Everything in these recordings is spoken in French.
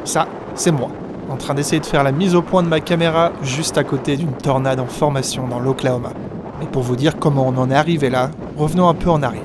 Ça, c'est moi, en train d'essayer de faire la mise au point de ma caméra juste à côté d'une tornade en formation dans l'Oklahoma. Mais pour vous dire comment on en est arrivé là, revenons un peu en arrière.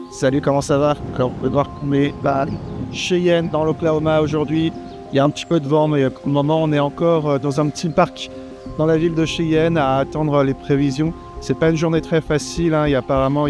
Salut, comment ça va? Alors, on peut voir qu'on est à Cheyenne dans l'Oklahoma aujourd'hui. Il y a un petit peu de vent, mais pour le moment, on est encore dans un petit parc dans la ville de Cheyenne à attendre les prévisions. C'est pas une journée très facile, hein. Apparemment,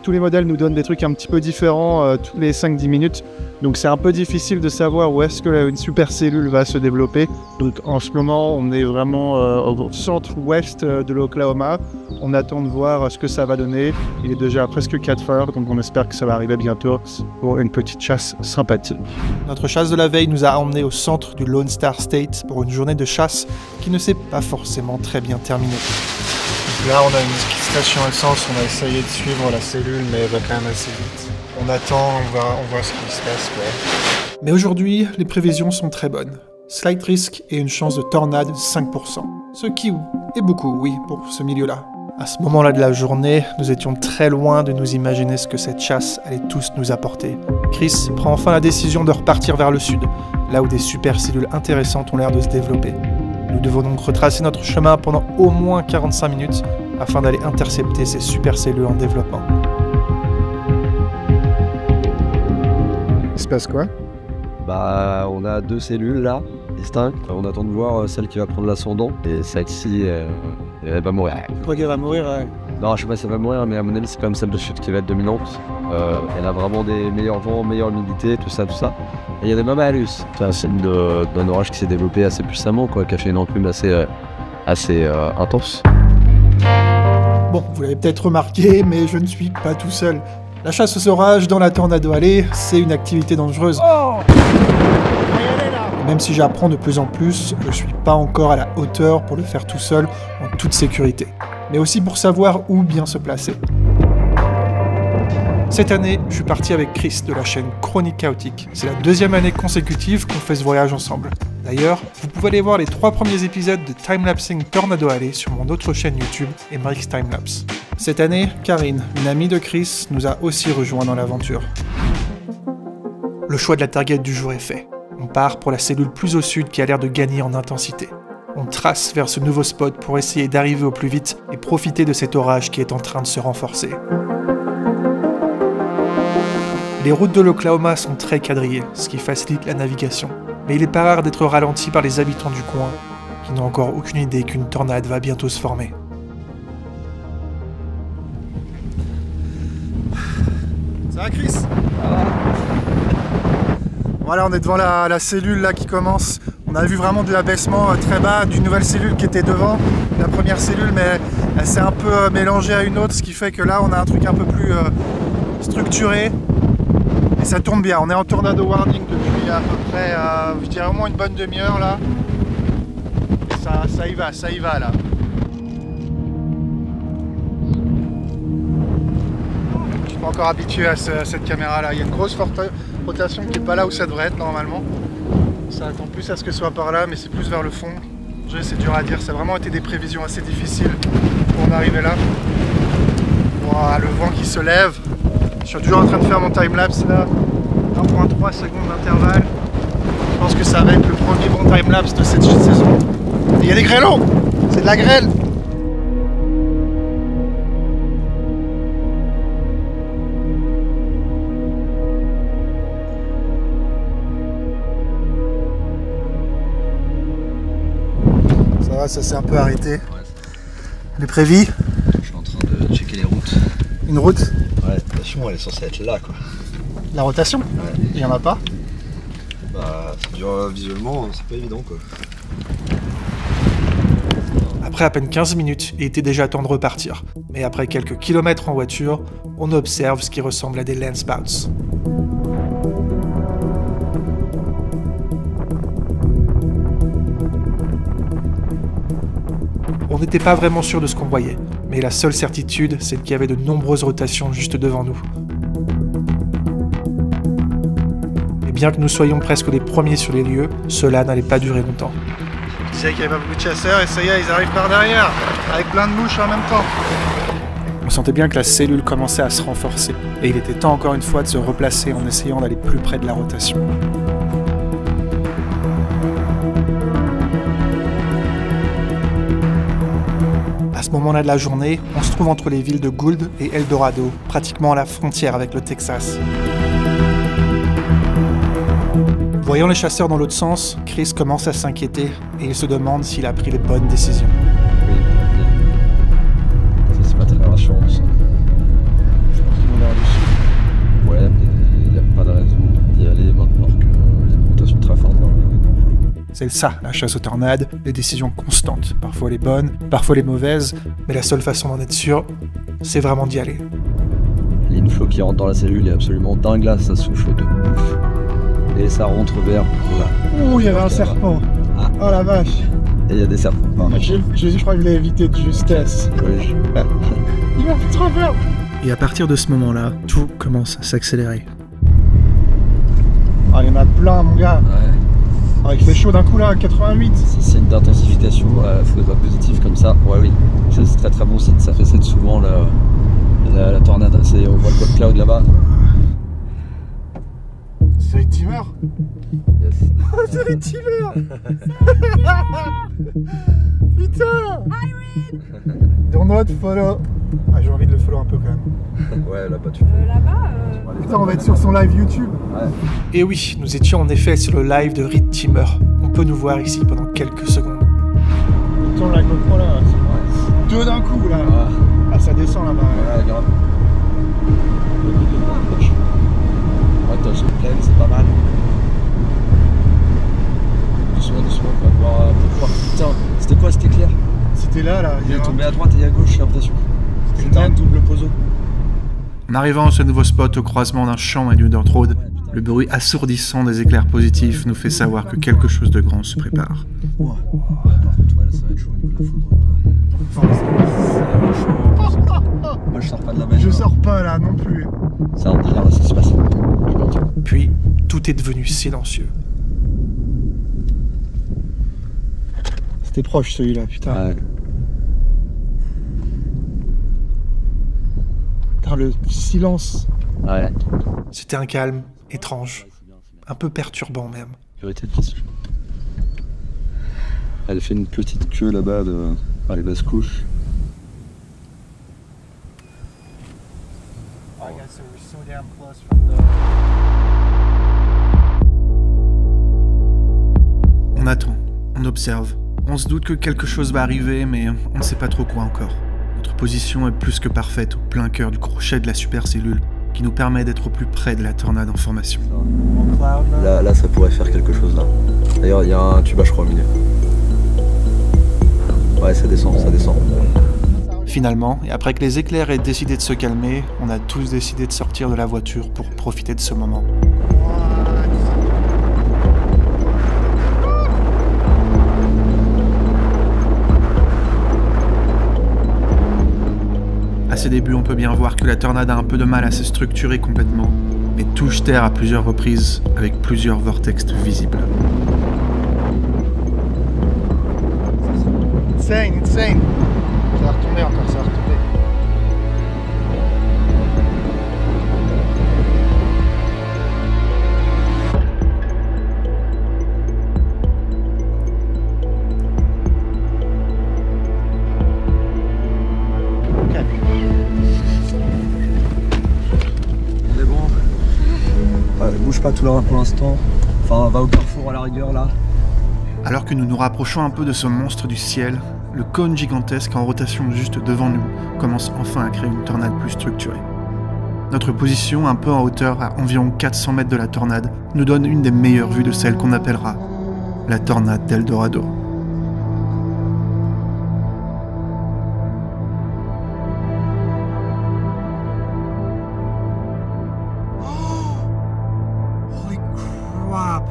tous les modèles nous donnent des trucs un petit peu différents tous les 5-10 minutes. Donc c'est un peu difficile de savoir où est-ce que une supercellule va se développer. Donc en ce moment, on est vraiment au centre-ouest de l'Oklahoma. On attend de voir ce que ça va donner. Il est déjà presque 4 heures, donc on espère que ça va arriver bientôt pour une petite chasse sympathique. Notre chasse de la veille nous a emmenés au centre du Lone Star State pour une journée de chasse qui ne s'est pas forcément très bien terminée. Donc là, on a une station essence, on a essayé de suivre la cellule, mais elle va quand même assez vite. On attend, on voit ce qui se passe, quoi. Mais aujourd'hui, les prévisions sont très bonnes. Slight risk et une chance de tornade de 5%. Ce qui est beaucoup, oui, pour ce milieu-là. À ce moment-là de la journée, nous étions très loin de nous imaginer ce que cette chasse allait tous nous apporter. Chris prend enfin la décision de repartir vers le sud, là où des supercellules intéressantes ont l'air de se développer. Nous devons donc retracer notre chemin pendant au moins 45 minutes afin d'aller intercepter ces supercellules en développement. Il se passe quoi? Bah, on a 2 cellules là, distinctes. On attend de voir celle qui va prendre l'ascendant. Et celle-ci, elle va mourir. Tu crois qu'elle va mourir? Non, je sais pas si elle va mourir, mais à mon avis, c'est quand même celle de chute qui va être dominante. Elle a vraiment des meilleurs vents, meilleure humidité, tout ça. Et il y a des mamalus. C'est un signe d'un orage qui s'est développé assez puissamment, quoi, qui a fait une enclume assez intense. Bon, vous l'avez peut-être remarqué, mais je ne suis pas tout seul. La chasse aux orages dans la Tornado Alley, c'est une activité dangereuse. Et même si j'apprends de plus en plus, je ne suis pas encore à la hauteur pour le faire tout seul, en toute sécurité. Mais aussi pour savoir où bien se placer. Cette année, je suis parti avec Chris de la chaîne Chronique Chaotique. C'est la 2e année consécutive qu'on fait ce voyage ensemble. D'ailleurs, vous pouvez aller voir les 3 premiers épisodes de Timelapsing Tornado Alley sur mon autre chaîne YouTube, Emmerich Timelapse. Cette année, Karine, une amie de Chris, nous a aussi rejoints dans l'aventure. Le choix de la target du jour est fait. On part pour la cellule plus au sud qui a l'air de gagner en intensité. On trace vers ce nouveau spot pour essayer d'arriver au plus vite et profiter de cet orage qui est en train de se renforcer. Les routes de l'Oklahoma sont très quadrillées, ce qui facilite la navigation. Mais il n'est pas rare d'être ralenti par les habitants du coin, qui n'ont encore aucune idée qu'une tornade va bientôt se former. Ça va, Chris? Ça va. Voilà, on est devant la cellule là qui commence. On a vu vraiment de l'abaissement très bas d'une nouvelle cellule qui était devant la première cellule, mais elle s'est un peu mélangée à une autre, ce qui fait que là on a un truc un peu plus structuré. Et ça tourne bien, on est en tornado warning depuis à peu près, je dirais au moins une bonne demi-heure là. Et ça y va là. Je suis pas encore habitué à cette caméra là. Il y a une grosse rotation qui n'est pas là où ça devrait être normalement. Ça attend plus à ce que ce soit par là, mais c'est plus vers le fond. C'est dur à dire, ça a vraiment été des prévisions assez difficiles pour en arriver là. Wow, le vent qui se lève. Je suis toujours en train de faire mon timelapse là, 1.3 secondes d'intervalle. Je pense que ça va être le premier bon timelapse de cette saison. Et il y a des grêlons, c'est de la grêle. Ça va, ça s'est un peu arrêté. Ouais. Les prévis? Je suis en train de checker les routes. Une route? Ouais, la rotation elle est censée être là quoi. La rotation? Ouais. Il n'y en a pas? Bah, c'est dur visuellement, c'est pas évident quoi. Après à peine 15 minutes, il était déjà temps de repartir. Mais après quelques kilomètres en voiture, on observe ce qui ressemble à des landspouts. On n'était pas vraiment sûr de ce qu'on voyait, mais la seule certitude, c'est qu'il y avait de nombreuses rotations juste devant nous. Et bien que nous soyons presque les premiers sur les lieux, cela n'allait pas durer longtemps. Je disais qu'il n'y avait pas beaucoup de chasseurs, et ça y est, ils arrivent par derrière, avec plein de mouches en même temps. On sentait bien que la cellule commençait à se renforcer, et il était temps encore une fois de se replacer en essayant d'aller plus près de la rotation. À ce moment-là de la journée, on se trouve entre les villes de Gould et El Dorado, pratiquement à la frontière avec le Texas. Voyant les chasseurs dans l'autre sens, Chris commence à s'inquiéter et il se demande s'il a pris les bonnes décisions. Oui, ça c'est pas très rassurant ça. Ouais, mais il n'y a pas de raison d'y aller maintenant qu'il y a une rotation très forte dans le nord. C'est ça, la chasse aux tornades, des décisions constantes, parfois les bonnes, parfois les mauvaises, mais la seule façon d'en être sûr, c'est vraiment d'y aller. L'inflow qui rentre dans la cellule est absolument dingue là, ça souffle de ouf. Et ça rentre vers là. Ouh, il y avait un serpent. Ah. Oh la vache. Et il y a des serpents. Enfin, Jésus, je crois qu'il l'a évité de justesse. oui, Il m'a fait trop peur. Et à partir de ce moment-là, tout commence à s'accélérer. Ah, il y en a plein, mon gars. ouais. Ah, il fait chaud d'un coup là, 88. C'est signe d'intensification, foudre positive comme ça. Ouais, oui, c'est très très bon signe. Ça précède souvent la tornade. On voit le God Cloud là-bas. C'est Red Teamer. Yes. Oh, c'est Red Teamer. Putain. Don't not follow. Ah, j'ai envie de le follow un peu quand même. Ouais, là-bas tu peux. Putain, on va être sur son live YouTube. Ouais. Et oui, nous étions en effet sur le live de Red Teamer. On peut nous voir ici pendant quelques secondes. Tourne la GoPro là. Deux d'un coup là. Ah, Ah, ça descend là-bas. ouais, grave. Ouais, t'as une plaine, c'est pas mal. Doucement, doucement, on va voir pourquoi. Putain, c'était quoi cet éclair? C'était là, là. Il est tombé à droite et à gauche, j'ai l'impression. C'était un double pozo. En arrivant à ce nouveau spot au croisement d'un champ et d'une dirt road, le bruit assourdissant des éclairs positifs nous fait savoir que quelque chose de grand se prépare. Par contre, ouais, là, ça va être chaud au niveau de la foudre. Moi, je sors pas de la bagnole. Je sors pas là non plus. C'est un délire, là, ça se passe. Puis, tout est devenu silencieux. C'était proche celui-là, putain. Ouais. Putain, le silence. Ouais. C'était un calme étrange, un peu perturbant même. Priorité de question. Elle fait une petite queue là-bas par les basses couches. On attend, on observe, on se doute que quelque chose va arriver, mais on ne sait pas trop quoi encore. Notre position est plus que parfaite au plein cœur du crochet de la supercellule, qui nous permet d'être au plus près de la tornade en formation. Là, ça pourrait faire quelque chose là. D'ailleurs, il y a un tuba, je crois, au milieu. Ouais, ça descend, ça descend. Finalement, et après que les éclairs aient décidé de se calmer, on a tous décidé de sortir de la voiture pour profiter de ce moment. À ses débuts, on peut bien voir que la tornade a un peu de mal à se structurer complètement, mais touche terre à plusieurs reprises avec plusieurs vortex visibles. Insane. Ça va retomber encore, ça va retomber. On est bon. Bouge pas tout là pour l'instant. Enfin, va au carrefour à la rigueur là. Alors que nous nous rapprochons un peu de ce monstre du ciel, le cône gigantesque en rotation juste devant nous commence enfin à créer une tornade plus structurée. Notre position, un peu en hauteur, à environ 400 mètres de la tornade, nous donne une des meilleures vues de celle qu'on appellera la tornade d'El Dorado. Holy crap.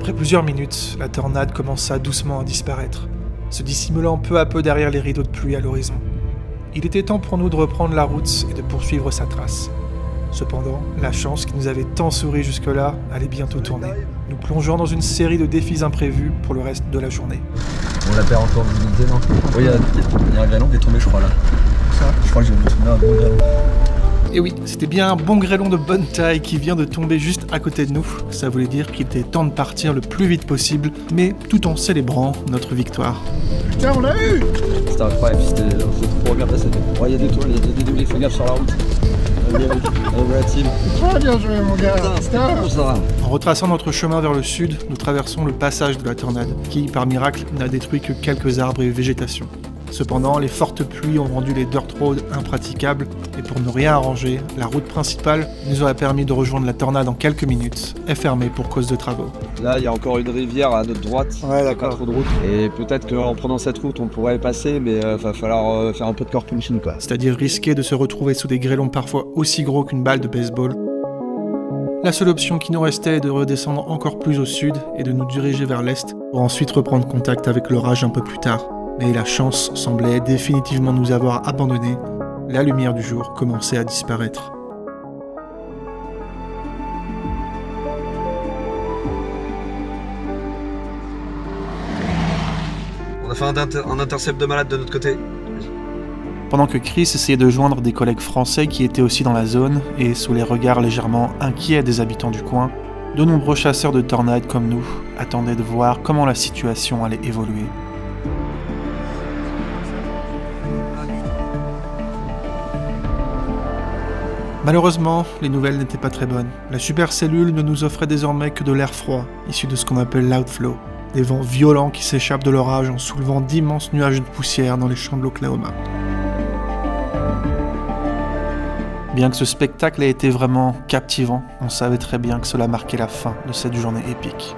Après plusieurs minutes, la tornade commença doucement à disparaître, se dissimulant peu à peu derrière les rideaux de pluie à l'horizon. Il était temps pour nous de reprendre la route et de poursuivre sa trace. Cependant, la chance qui nous avait tant souri jusque-là allait bientôt tourner, nous plongeant dans une série de défis imprévus pour le reste de la journée. On la perd encore de visibilité, non? Oui, il y a un grêlon qui est tombé, je crois, là. Ça, je crois que j'ai vu tomber un bon grêlon. Et oui, c'était bien un bon grêlon de bonne taille qui vient de tomber juste à côté de nous. Ça voulait dire qu'il était temps de partir le plus vite possible, mais tout en célébrant notre victoire. Putain, on l'a eu! C'était incroyable, c'était trop bien passé. Il y a des tours, il y a des doublés, fais gaffe sur la route. Très bien joué, mon gars! En retraçant notre chemin vers le sud, nous traversons le passage de la tornade, qui, par miracle, n'a détruit que quelques arbres et végétation. Cependant, les fortes pluies ont rendu les dirt roads impraticables, et pour ne rien arranger, la route principale nous aurait permis de rejoindre la tornade en quelques minutes, est fermée pour cause de travaux. Là, il y a encore une rivière à notre droite, Ouais, d'accord. pas trop de route. Et peut-être qu'en prenant cette route, on pourrait passer, mais va falloir faire un peu de core punching, quoi. C'est-à-dire risquer de se retrouver sous des grêlons parfois aussi gros qu'une balle de baseball. La seule option qui nous restait est de redescendre encore plus au sud et de nous diriger vers l'est, pour ensuite reprendre contact avec l'orage un peu plus tard. Mais la chance semblait définitivement nous avoir abandonnés. La lumière du jour commençait à disparaître. On a fait un intercept de malade de notre côté. Pendant que Chris essayait de joindre des collègues français qui étaient aussi dans la zone, et sous les regards légèrement inquiets des habitants du coin, de nombreux chasseurs de tornades comme nous attendaient de voir comment la situation allait évoluer. Malheureusement, les nouvelles n'étaient pas très bonnes. La supercellule ne nous offrait désormais que de l'air froid, issu de ce qu'on appelle l'outflow, des vents violents qui s'échappent de l'orage en soulevant d'immenses nuages de poussière dans les champs de l'Oklahoma. Bien que ce spectacle ait été vraiment captivant, on savait très bien que cela marquait la fin de cette journée épique.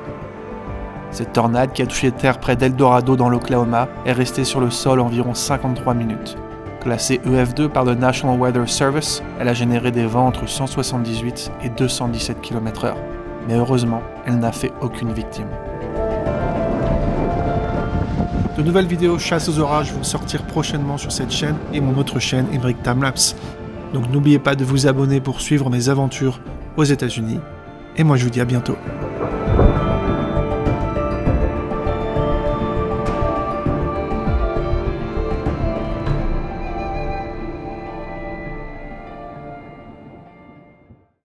Cette tornade qui a touché terre près d'Eldorado dans l'Oklahoma est restée sur le sol environ 53 minutes. Classée EF2 par le National Weather Service, elle a généré des vents entre 178 et 217 km/h. Mais heureusement, elle n'a fait aucune victime. De nouvelles vidéos chasse aux orages vont sortir prochainement sur cette chaîne et mon autre chaîne Emmerich Timelapse. Donc n'oubliez pas de vous abonner pour suivre mes aventures aux États-Unis. Et moi je vous dis à bientôt.